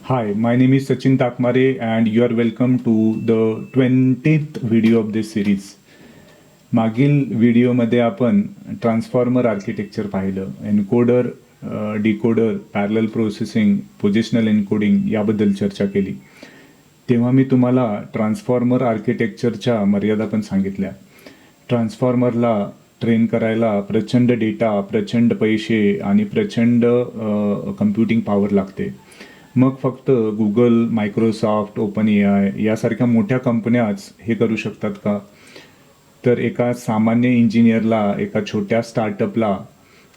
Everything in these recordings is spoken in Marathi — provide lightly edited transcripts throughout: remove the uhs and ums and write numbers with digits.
Hi, my name is Sachin Takmare and you are welcome to the 20th video of this series. मागील व्हिडिओमध्ये आपण ट्रान्सफॉर्मर आर्किटेक्चर पाहिलं, encoder, decoder, parallel processing, positional encoding याबद्दल चर्चा केली. तेव्हा मी तुम्हाला ट्रान्सफॉर्मर आर्किटेक्चरच्या मर्यादा पण सांगितल्या. ट्रान्सफॉर्मरला ट्रेन करायला प्रचंड डेटा, प्रचंड पैसे आणि प्रचंड कम्प्युटिंग पॉवर लागते. मग फक्त गुगल, मायक्रोसॉफ्ट, ओपन AI यासारख्या मोठ्या कंपन्याच हे करू शकतात का? तर एका सामान्य इंजिनियरला, एका छोट्या स्टार्टअपला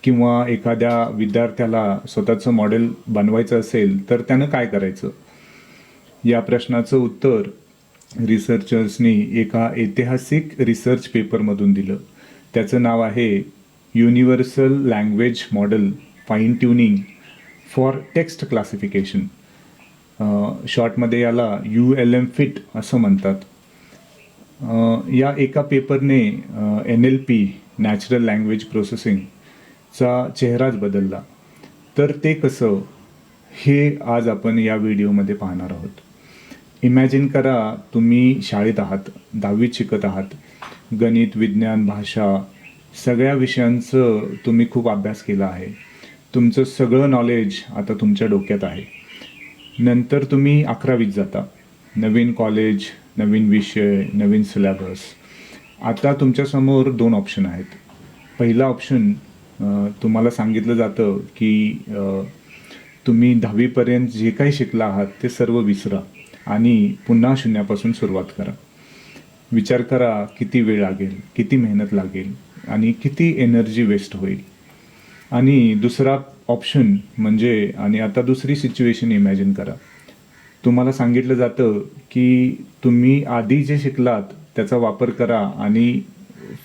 किंवा एखाद्या विद्यार्थ्याला स्वतःचं मॉडेल बनवायचं असेल तर त्यानं काय करायचं? या प्रश्नाचं उत्तर रिसर्चर्सनी एका ऐतिहासिक रिसर्च पेपरमधून दिलं. त्याचं नाव आहे universal language model fine tuning for text classification. शॉर्टमध्ये याला ULM फिट असं म्हणतात. या एका पेपरने NLP नॅचरल लँग्वेज प्रोसेसिंगचा चेहराच बदलला. तर ते कसं हे आज आपण या व्हिडिओमध्ये पाहणार आहोत. इमॅजिन करा, तुम्ही शाळेत आहात, 10वीत शिकत आहात. गणित, विज्ञान, भाषा सगळ्या विषयांचं तुम्ही खूप अभ्यास केला आहे. तुमचं सगळं नॉलेज आता तुमच्या डोक्यात आहे. नंतर तुम्ही 11वीत जाता. नवीन कॉलेज, नवीन विषय, नवीन सिलेबस. आता तुमच्यासमोर 2 ऑप्शन आहेत. पहिला ऑप्शन, तुम्हाला सांगितलं जातं की तुम्ही 10वीपर्यंत जे काही शिकला आहात ते सर्व विसरा आणि पुन्हा शून्यापासून सुरुवात करा. विचार करा किती वेळ लागेल, किती मेहनत लागेल आणि किती एनर्जी वेस्ट होईल. आणि दुसरा ऑप्शन म्हणजे, आणि आता दुसरी सिच्युएशन इमॅजिन करा. तुम्हाला सांगितलं जातं की तुम्ही आधी जे शिकलात त्याचा वापर करा आणि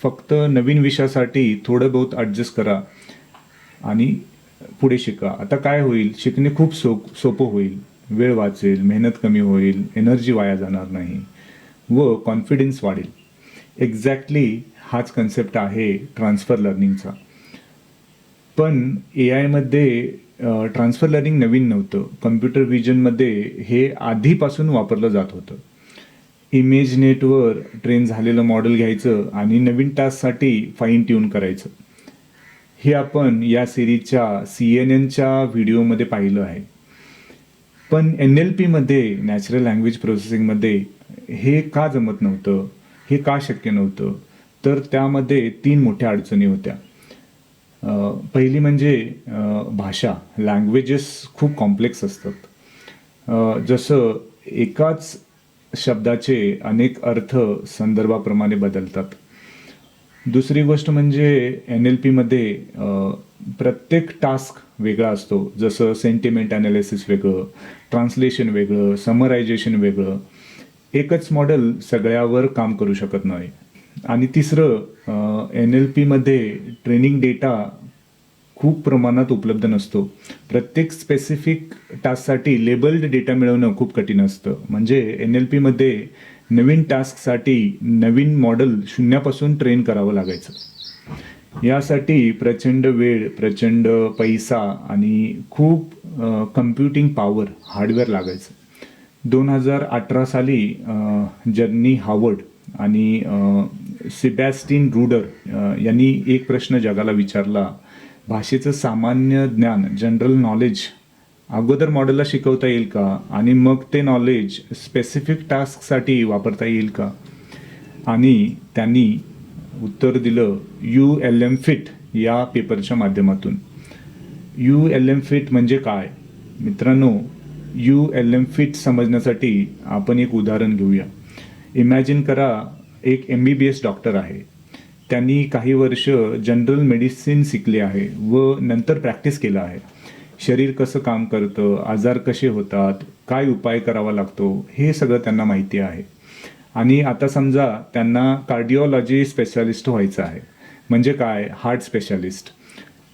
फक्त नवीन विषयासाठी थोडं बहुत ॲडजस्ट करा आणि पुढे शिका. आता काय होईल? शिकणे खूप सोपं होईल, वेळ वाचेल, मेहनत कमी होईल, एनर्जी वाया जाणार नाही व कॉन्फिडन्स वाढेल. एक्झॅक्टली हाच कन्सेप्ट आहे ट्रान्सफर लर्निंगचा. पण AIमध्ये ट्रान्सफर लर्निंग नवीन नव्हतं. कम्प्युटर व्हिजनमध्ये हे आधीपासून वापरलं जात होतं. इमेज नेटवर ट्रेन झालेलं मॉडेल घ्यायचं आणि नवीन टास्कसाठी फाईन ट्यून करायचं. हे आपण या सिरीजच्या CNN व्हिडिओमध्ये पाहिलं आहे. पण NLPमध्ये, नॅचरल लँग्वेज प्रोसेसिंगमध्ये हे का जमत नव्हतं? हे का शक्य नव्हतं? तर त्यामध्ये 3 मोठ्या अडचणी होत्या. पहिली म्हणजे भाषा. लँग्वेजेस खूप कॉम्प्लेक्स असतात. जसं एकाच शब्दाचे अनेक अर्थ संदर्भाप्रमाणे बदलतात. दुसरी गोष्ट म्हणजे NLPमध्ये प्रत्येक टास्क वेगळा असतो. जसं सेंटिमेंट ॲनालिसिस वेगळं, ट्रान्सलेशन वेगळं, समरायझेशन वेगळं. एकच मॉडेल सगळ्यावर काम करू शकत नाही. आणि तिसरं, NLPमध्ये ट्रेनिंग डेटा खूप प्रमाणात उपलब्ध नसतो. प्रत्येक स्पेसिफिक टास्कसाठी लेबल्ड डेटा मिळवणं खूप कठीण असतं. म्हणजे NLPमध्ये नवीन टास्कसाठी नवीन मॉडेल शून्यापासून ट्रेन करावं लागायचं. यासाठी प्रचंड वेळ, प्रचंड पैसा आणि खूप कम्प्युटिंग पॉवर, हार्डवेअर लागायचं. 2018 साली जर्नी हावर्ड आणि सेबॅस्टिन रूडर यांनी एक प्रश्न जगाला विचारला. भाषेचं सामान्य ज्ञान, जनरल नॉलेज अगोदर मॉडेलला शिकवता येईल का? आणि मग ते नॉलेज स्पेसिफिक टास्कसाठी वापरता येईल का? आणि त्यांनी उत्तर दिलं ULM फिट या पेपरच्या माध्यमातून. ULM फिट म्हणजे काय? मित्रांनो, ULM फिट समजण्यासाठी आपण एक उदाहरण घेऊया. इमॅजिन करा, एक MBBS डॉक्टर आहे. त्यांनी काही वर्ष जनरल मेडिसिन शिकले आहे व नंतर प्रॅक्टिस केलं आहे. शरीर कसं काम करतं, आजार कसे होतात, काय उपाय करावा लागतो, हे सगळं त्यांना माहिती आहे. आणि आता समजा त्यांना कार्डिओलॉजी स्पेशालिस्ट व्हायचं आहे. म्हणजे काय? Heart specialist.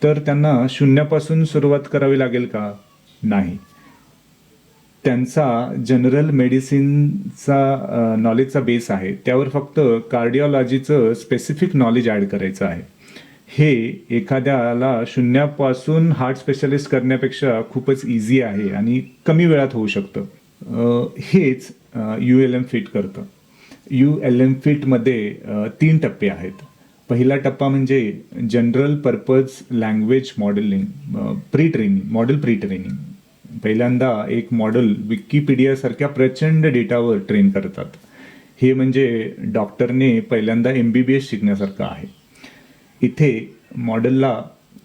तर त्यांना शून्यापासून सुरुवात करावी लागेल का? नाही. त्यांचा जनरल मेडिसिनचा नॉलेजचा बेस आहे. त्यावर फक्त कार्डिओलॉजीचं स्पेसिफिक नॉलेज ॲड करायचं आहे. हे एखाद्याला शून्यापासून हार्ट स्पेशालिस्ट करण्यापेक्षा खूपच इझी आहे आणि कमी वेळात होऊ शकतं. हेच ULM फिट करतं. ULM फिटमध्ये 3 टप्पे आहेत. पहिला टप्पा म्हणजे general purpose language modelling, model pre training. पहिल्यांदा एक मॉडेल विकिपीडियासारख्या प्रचंड डेटावर ट्रेन करतात. हे म्हणजे डॉक्टरने पहिल्यांदा MBBS शिकण्यासारखं आहे. इथे मॉडेलला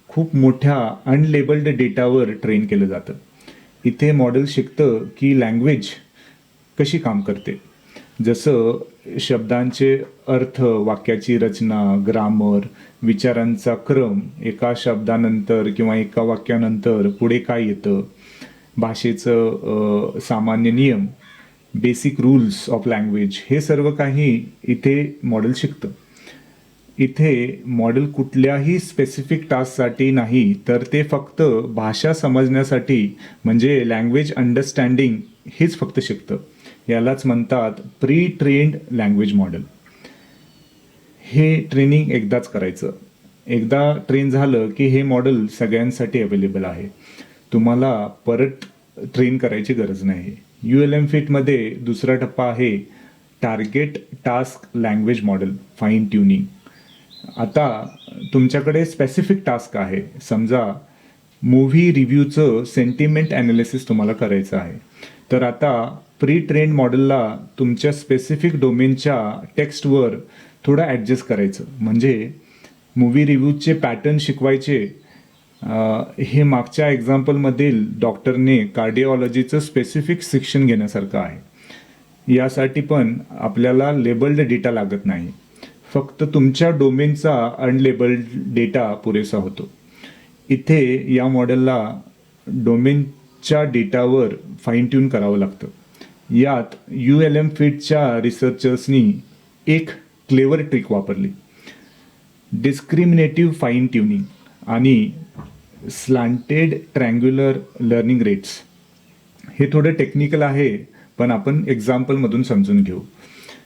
खूप मोठ्या अनलेबल्ड डेटावर ट्रेन केलं जातं. इथे मॉडेल शिकतं की लँग्वेज कशी काम करते. जसं शब्दांचे अर्थ, वाक्याची रचना, ग्रामर, विचारांचा क्रम, एका शब्दानंतर किंवा एका वाक्यानंतर पुढे काय येतं, भाषेचं सामान्य नियम, बेसिक रूल्स ऑफ लँग्वेज, हे सर्व काही इथे मॉडेल शिकतं. इथे मॉडेल कुठल्याही स्पेसिफिक टास्कसाठी नाही, तर ते फक्त भाषा समजण्यासाठी म्हणजे लँग्वेज अंडरस्टँडिंग हेच फक्त शिकतं. यालाच म्हणतात प्री ट्रेन्ड लँग्वेज मॉडेल. हे ट्रेनिंग एकदाच करायचं. एकदा ट्रेन झालं की हे मॉडेल सगळ्यांसाठी अवेलेबल आहे. तुम्हाला परत ट्रेन करायची गरज नाही. ULM फिटमध्ये दुसरा टप्पा आहे target task language model fine tuning. आता तुमच्याकडे स्पेसिफिक टास्क आहे. समजा मूव्ही रिव्ह्यूचं सेंटिमेंट ॲनालिसिस तुम्हाला करायचं आहे. तर आता प्री ट्रेन्ड मॉडेलला तुमच्या स्पेसिफिक डोमेनच्या टेक्स्टवर थोडं ॲडजस्ट करायचं. म्हणजे मूव्ही रिव्ह्यूचे पॅटर्न शिकवायचे. हे मागच्या एक्झाम्पलमधील डॉक्टरने कार्डिओलॉजीचं स्पेसिफिक सेक्शन घेण्यासारखं आहे. यासाठी पण आपल्याला लेबल्ड डेटा लागत नाही. फक्त तुमच्या डोमेनचा अनलेबल्ड डेटा पुरेसा होतो. इथे या मॉडेलला डोमेनच्या डेटावर फाईन ट्यून करावं लागतं. यात ULM फिटच्या रिसर्चर्सनी एक क्लेवर ट्रिक वापरली. डिस्क्रिमिनेटिव्ह फाईन ट्युनिंग आणि स्लांटेड ट्रँग्युलर लर्निंग रेट्स. हे थोडं टेक्निकल आहे, पण आपण एक्झाम्पलमधून समजून घेऊ.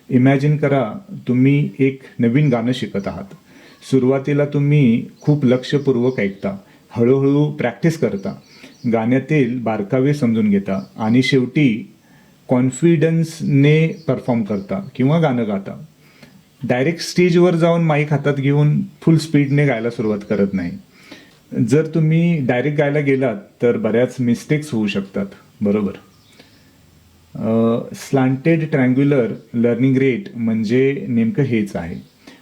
इमॅजिन करा, तुम्ही एक नवीन गाणं शिकत आहात. सुरुवातीला तुम्ही खूप लक्षपूर्वक ऐकता, हळूहळू प्रॅक्टिस करता, गाण्यातील बारकावे समजून घेता आणि शेवटी कॉन्फिडन्सने परफॉर्म करता किंवा गाणं गाता. डायरेक्ट स्टेजवर जाऊन माईक हातात घेऊन फुल स्पीडने गायला सुरुवात करत नाही. जर तुम्ही डायरेक्ट गायला गेलात तर बऱ्याच मिस्टेक्स होऊ शकतात, बरोबर. स्लांटेड ट्रँग्युलर लर्निंग रेट म्हणजे नेमकं हेच आहे.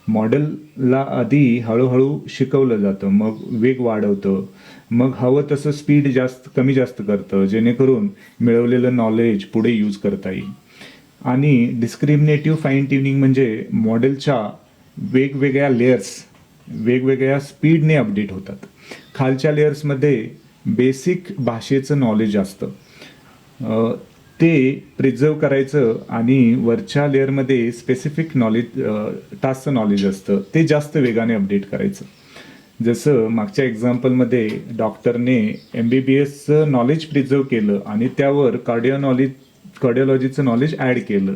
मॉडेलला आधी हळूहळू शिकवलं जातं, मग वेग वाढवतं, मग हवं तसं स्पीड कमी जास्त करतं, जेणेकरून मिळवलेलं नॉलेज पुढे यूज करता येईल. आणि डिस्क्रिमिनेटिव्ह फाईन ट्युनिंग म्हणजे मॉडेलच्या वेगवेगळ्या लेयर्स वेगवेगळ्या स्पीडने अपडेट होतात. खालच्या लेयर्समध्ये बेसिक भाषेचं नॉलेज असतं, ते प्रिझर्व करायचं आणि वरच्या लेअरमध्ये स्पेसिफिक टास्कचं नॉलेज असतं, ते जास्त वेगाने अपडेट करायचं. जसं मागच्या एक्झाम्पलमध्ये डॉक्टरने MBBSचं नॉलेज प्रिझर्व केलं आणि त्यावर कार्डिओलॉजीचं नॉलेज ॲड केलं.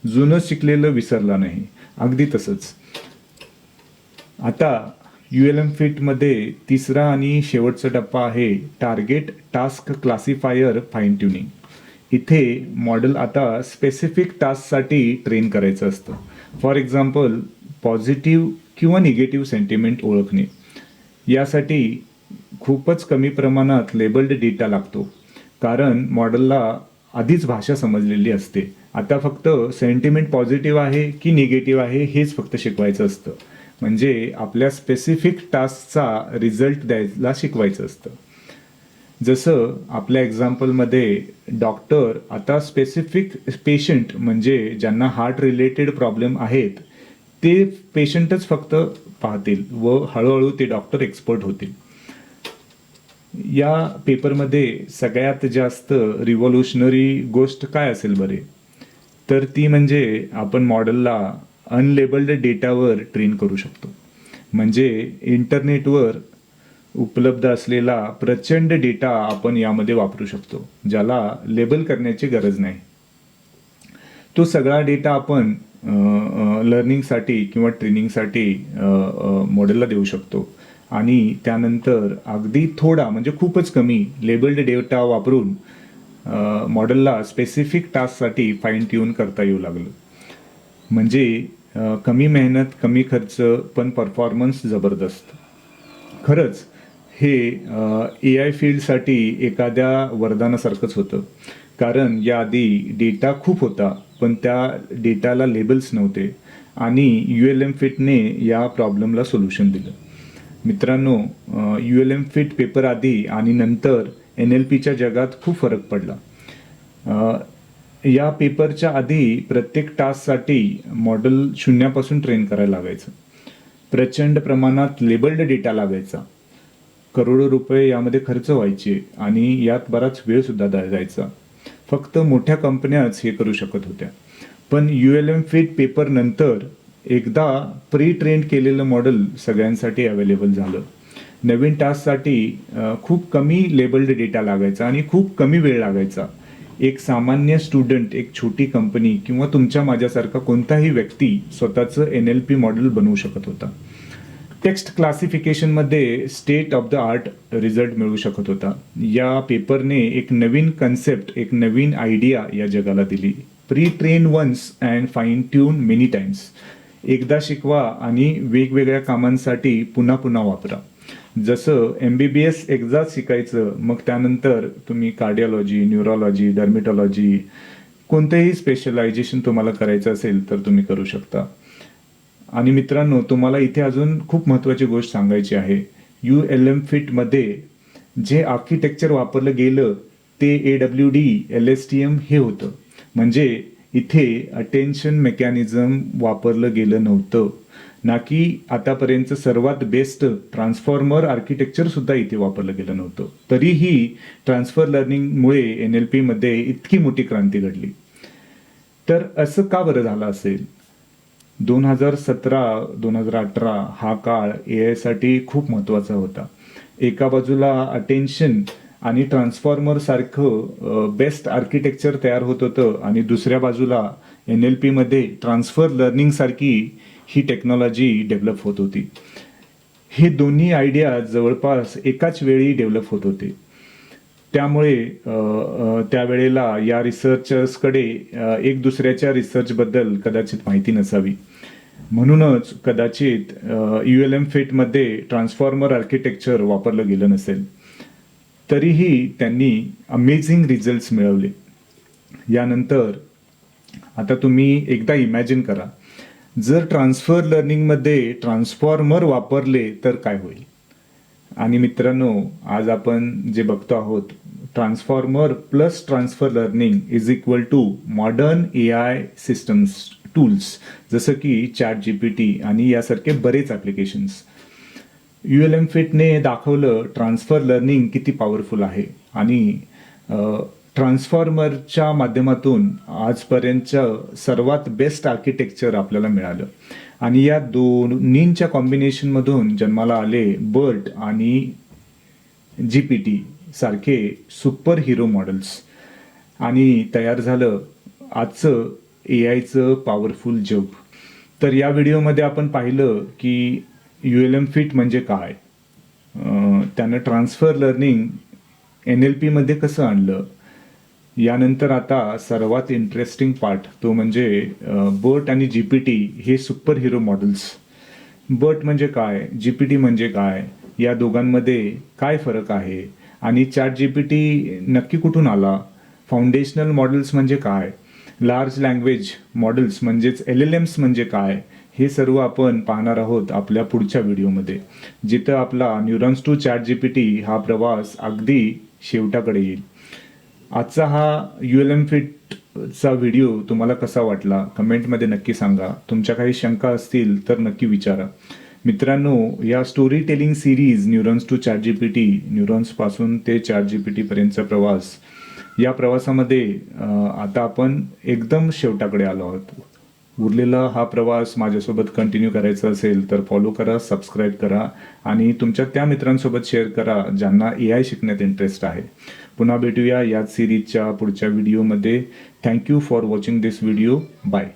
जुनं शिकलेलं विसरलं नाही. अगदी तसंच आता ULM फिटमध्ये तिसरा आणि शेवटचा टप्पा आहे target task classifier fine tuning. इथे मॉडेल आता स्पेसिफिक टास्कसाठी ट्रेन करायचं असतं. फॉर एक्झाम्पल पॉझिटिव्ह किंवा निगेटिव्ह सेंटिमेंट ओळखणे. यासाठी खूपच कमी प्रमाणात लेबल्ड डेटा लागतो, कारण मॉडेलला आधीच भाषा समजलेली असते. आता फक्त सेंटिमेंट पॉझिटिव्ह आहे की निगेटिव्ह आहे हेच फक्त शिकवायचं असतं. म्हणजे आपल्या स्पेसिफिक टास्कचा रिझल्ट द्यायला शिकवायचं असतं. जसं आपल्या एक्झाम्पलमध्ये डॉक्टर आता स्पेसिफिक पेशंट म्हणजे ज्यांना हार्ट रिलेटेड प्रॉब्लेम आहेत ते पेशंटच फक्त पाहतील व हळूहळू ते डॉक्टर एक्सपर्ट होतील. या पेपरमध्ये सगळ्यात जास्त रिव्होल्युशनरी गोष्ट काय असेल बरे, तर ती म्हणजे आपण मॉडेलला अनलेबल्ड डेटावर ट्रेन करू शकतो. म्हणजे इंटरनेटवर उपलब्ध असलेला प्रचंड डेटा आपण यामध्ये वापरू शकतो, ज्याला लेबल करण्याची गरज नाही. तो सगळा डेटा आपण लर्निंगसाठी किंवा ट्रेनिंगसाठी मॉडेलला देऊ शकतो. आणि त्यानंतर अगदी थोडा म्हणजे खूपच कमी लेबल्ड डेटा वापरून मॉडेलला स्पेसिफिक टास्कसाठी फाईन ट्यून करता येऊ लागलं. म्हणजे कमी मेहनत, कमी खर्च, पण परफॉर्मन्स जबरदस्त. खरंच हे ए आय फील्डसाठी एखाद्या वरदानासारखंच होतं. कारण याआधी डेटा खूप होता, पण त्या डेटाला लेबल्स नव्हते आणि ULM फिटने या प्रॉब्लेमला सोल्युशन दिलं. मित्रांनो, ULM फिट पेपर आधी आणि नंतर NLPच्या जगात खूप फरक पडला. या पेपरच्या आधी प्रत्येक टास्कसाठी मॉडेल शून्यापासून ट्रेन करायला लागायचं. प्रचंड प्रमाणात लेबल्ड डेटा लागायचा. करोडो रुपये यामध्ये खर्च व्हायचे आणि यात बराच वेळ सुद्धा जायचा. फक्त मोठ्या कंपन्याच हे करू शकत होत्या. पण ULM फिट पेपर नंतर एकदा प्री ट्रेंड केलेलं मॉडेल सगळ्यांसाठी अवेलेबल झालं. नवीन टास्कसाठी खूप कमी लेबल्ड डेटा लागायचा आणि खूप कमी वेळ लागायचा. एक सामान्य स्टुडंट, एक छोटी कंपनी किंवा तुमच्या माझ्यासारखा कोणताही व्यक्ती स्वतःचं NLP मॉडेल बनवू शकत होता. टेक्स्ट क्लासिफिकेशनमध्ये state of the art result मिळू शकत होता. या पेपरने एक नवीन कन्सेप्ट, एक नवीन आयडिया या जगाला दिली. Pre train once and fine tune many times. एकदा शिकवा आणि वेगवेगळ्या कामांसाठी पुन्हा पुन्हा वापरा. जसं MBBS एकदाच शिकायचं, मग त्यानंतर तुम्ही कार्डिओलॉजी, न्यूरोलॉजी, डर्मेटॉलॉजी कोणतंही स्पेशलायझेशन तुम्हाला करायचं असेल तर तुम्ही करू शकता. आणि मित्रांनो, तुम्हाला इथे अजून खूप महत्त्वाची गोष्ट सांगायची आहे. ULM फिटमध्ये जे आर्किटेक्चर वापरलं गेलं ते AWD LSTM हे होतं. म्हणजे इथे अटेन्शन मेकॅनिझम वापरलं गेलं नव्हतं. ना की आतापर्यंत सर्वात बेस्ट ट्रान्सफॉर्मर आर्किटेक्चर सुद्धा इथे वापरलं गेलं नव्हतं. तरीही ट्रान्सफर लर्निंगमुळे NLP मध्ये इतकी मोठी क्रांती घडली. तर असं का बरं झालं असेल? 2017-2018 हा काळ AI साठी खूप महत्त्वाचा होता. एका बाजूला अटेन्शन आणि ट्रान्सफॉर्मर सारखं बेस्ट आर्किटेक्चर तयार होत होतं आणि दुसऱ्या बाजूला NLP मध्ये ट्रान्सफर लर्निंग सारखी ही टेक्नॉलॉजी डेव्हलप होत होती. हे दोन्ही आयडिया जवळपास एकाच वेळी डेव्हलप होत होते. त्यामुळे त्यावेळेला या रिसर्चर्सकडे एक दुसऱ्याच्या रिसर्चबद्दल कदाचित माहिती नसावी. म्हणूनच कदाचित ULM फिटमध्ये ट्रान्सफॉर्मर आर्किटेक्चर वापरलं गेलं नसेल. तरीही त्यांनी अमेझिंग रिझल्ट्स मिळवले. यानंतर आता तुम्ही एकदा इमॅजिन करा, जर ट्रान्सफर लर्निंगमध्ये ट्रान्सफॉर्मर वापरले तर काय होईल? आणि मित्रांनो, आज आपण जे बघतो आहोत, transformer plus transfer learning is equal to modern AI systems tools, जसं की ChatGPT आणि यासारखे बरेच ॲप्लिकेशन्स. ULM फिटने दाखवलं ट्रान्सफर लर्निंग किती पॉवरफुल आहे आणि ट्रान्सफॉर्मरच्या माध्यमातून आजपर्यंतचं सर्वात बेस्ट आर्किटेक्चर आपल्याला मिळालं. आणि या दोन्हींच्या कॉम्बिनेशनमधून जन्माला आले BERT आणि GPT सारखे सुपर हिरो मॉडेल्स आणि तयार झालं आजचं AIचं पॉवरफुल जग. तर या व्हिडिओमध्ये आपण पाहिलं की ULM फिट म्हणजे काय, त्यानं ट्रान्सफर लर्निंग NLP मध्ये कसं आणलं. यानंतर आता सर्वात इंटरेस्टिंग पार्ट तो म्हणजे BERT आणि GPT हे सुपर हिरो मॉडेल्स. BERT म्हणजे काय, GPT म्हणजे काय, या दोघांमध्ये काय फरक आहे आणि ChatGPT नक्की कुठून आला, फाउंडेशनल मॉडेल्स म्हणजे काय, लार्ज लँग्वेज मॉडेल्स म्हणजेच LLMs म्हणजे काय, हे सर्व आपण पाहणार आहोत आपल्या पुढच्या व्हिडिओमध्ये, जिथं आपला न्यूरॉन्स टू ChatGPT हा प्रवास अगदी शेवटाकडे येईल. आजचा हा ULM फिटचा व्हिडिओ तुम्हाला कसा वाटला कमेंटमध्ये नक्की सांगा. तुमच्या काही शंका असतील तर नक्की विचारा. मित्रांनो, या storytelling series neurons to ChatGPT, न्यूरॉन्सपासून ते ChatGPT पर्यंतचा प्रवास, या प्रवासामध्ये आता आपण एकदम शेवटाकडे आलो आहोत. उरलेला हा प्रवास माझ्यासोबत कंटिन्यू करायचा असेल तर फॉलो करा, सबस्क्राईब करा आणि तुमच्या त्या मित्रांसोबत शेअर करा ज्यांना AI शिकण्यात इंटरेस्ट आहे. पुन्हा भेटूया याच सिरीजच्या पुढच्या व्हिडिओमध्ये. Thank you for watching this video. Bye.